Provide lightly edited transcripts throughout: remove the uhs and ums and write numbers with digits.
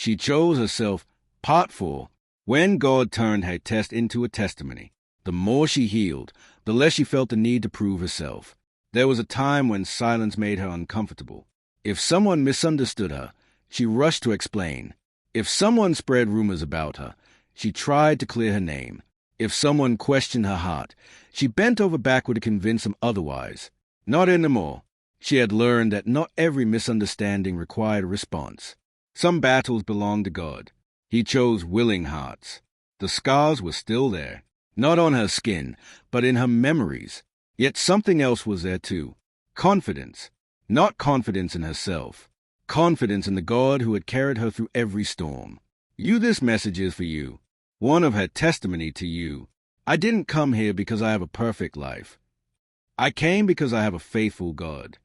She chose herself. Part 4. When God turned her test into a testimony, the more she healed, the less she felt the need to prove herself. There was a time when silence made her uncomfortable. If someone misunderstood her, she rushed to explain. If someone spread rumors about her, she tried to clear her name. If someone questioned her heart, she bent over backward to convince them otherwise. Not anymore. She had learned that not every misunderstanding required a response. Some battles belonged to God. He chose willing hearts. The scars were still there, not on her skin, but in her memories. Yet something else was there too. Confidence. Not confidence in herself. Confidence in the God who had carried her through every storm. This message is for you. One of her testimony to you. I didn't come here because I have a perfect life. I came because I have a faithful God.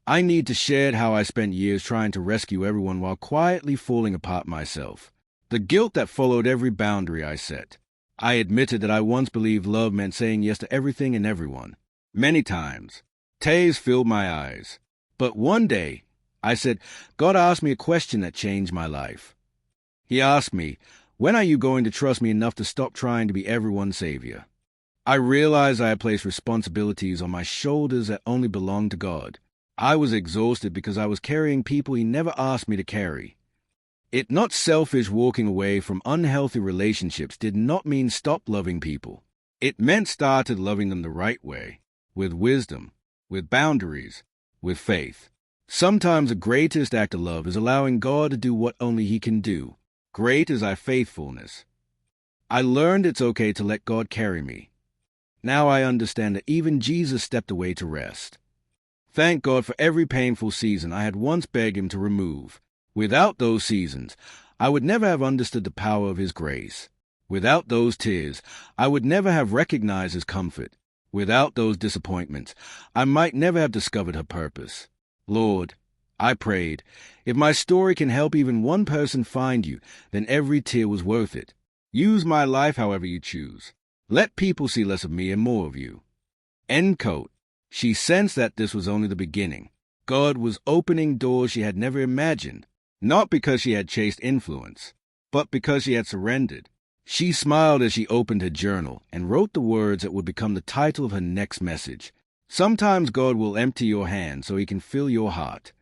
I need to share how I spent years trying to rescue everyone while quietly falling apart myself. The guilt that followed every boundary I set. I admitted that I once believed love meant saying yes to everything and everyone. Many times. Tears filled my eyes. But one day, I said, God asked me a question that changed my life. He asked me, when are you going to trust me enough to stop trying to be everyone's savior? I realized I had placed responsibilities on my shoulders that only belonged to God. I was exhausted because I was carrying people He never asked me to carry. It not selfish walking away from unhealthy relationships did not mean stop loving people. It meant started loving them the right way, with wisdom, with boundaries, with faith. Sometimes the greatest act of love is allowing God to do what only He can do. Great is our faithfulness. I learned it's okay to let God carry me. Now I understand that even Jesus stepped away to rest. Thank God for every painful season I had once begged Him to remove. Without those seasons, I would never have understood the power of His grace. Without those tears, I would never have recognized His comfort. Without those disappointments, I might never have discovered her purpose. Lord, I prayed, if my story can help even one person find you, then every tear was worth it. Use my life however you choose. Let people see less of me and more of you. End quote. She sensed that this was only the beginning. God was opening doors she had never imagined, not because she had chased influence, but because she had surrendered. She smiled as she opened her journal and wrote the words that would become the title of her next message. Sometimes God will empty your hand so He can fill your heart.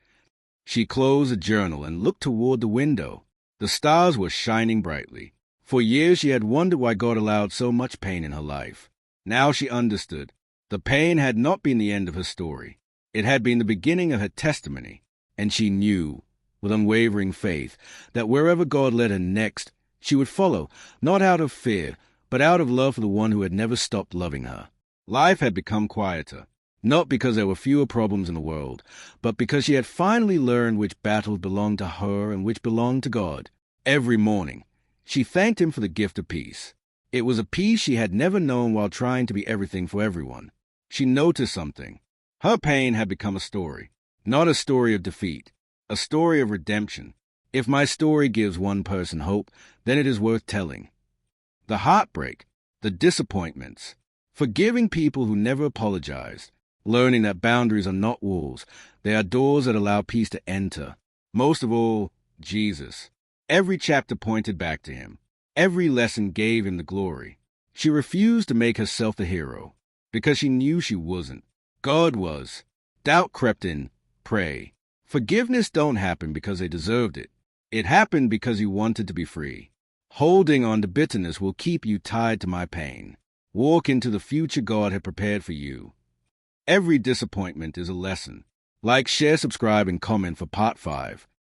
She closed the journal and looked toward the window. The stars were shining brightly. For years she had wondered why God allowed so much pain in her life. Now she understood. The pain had not been the end of her story. It had been the beginning of her testimony. And she knew, with unwavering faith, that wherever God led her next, she would follow, not out of fear, but out of love for the one who had never stopped loving her. Life had become quieter. Not because there were fewer problems in the world, but because she had finally learned which battles belonged to her and which belonged to God. Every morning, she thanked Him for the gift of peace. It was a peace she had never known while trying to be everything for everyone. She noticed something. Her pain had become a story, not a story of defeat, a story of redemption. If my story gives one person hope, then it is worth telling. The heartbreak, the disappointments, forgiving people who never apologized, learning that boundaries are not walls, they are doors that allow peace to enter. Most of all, Jesus. Every chapter pointed back to Him. Every lesson gave Him the glory. She refused to make herself the hero, because she knew she wasn't. God was. Doubt crept in. Pray. Forgiveness don't happen because they deserved it. It happened because you wanted to be free. Holding on to bitterness will keep you tied to my pain. Walk into the future God had prepared for you. Every disappointment is a lesson. Like, share, subscribe, and comment for part 5.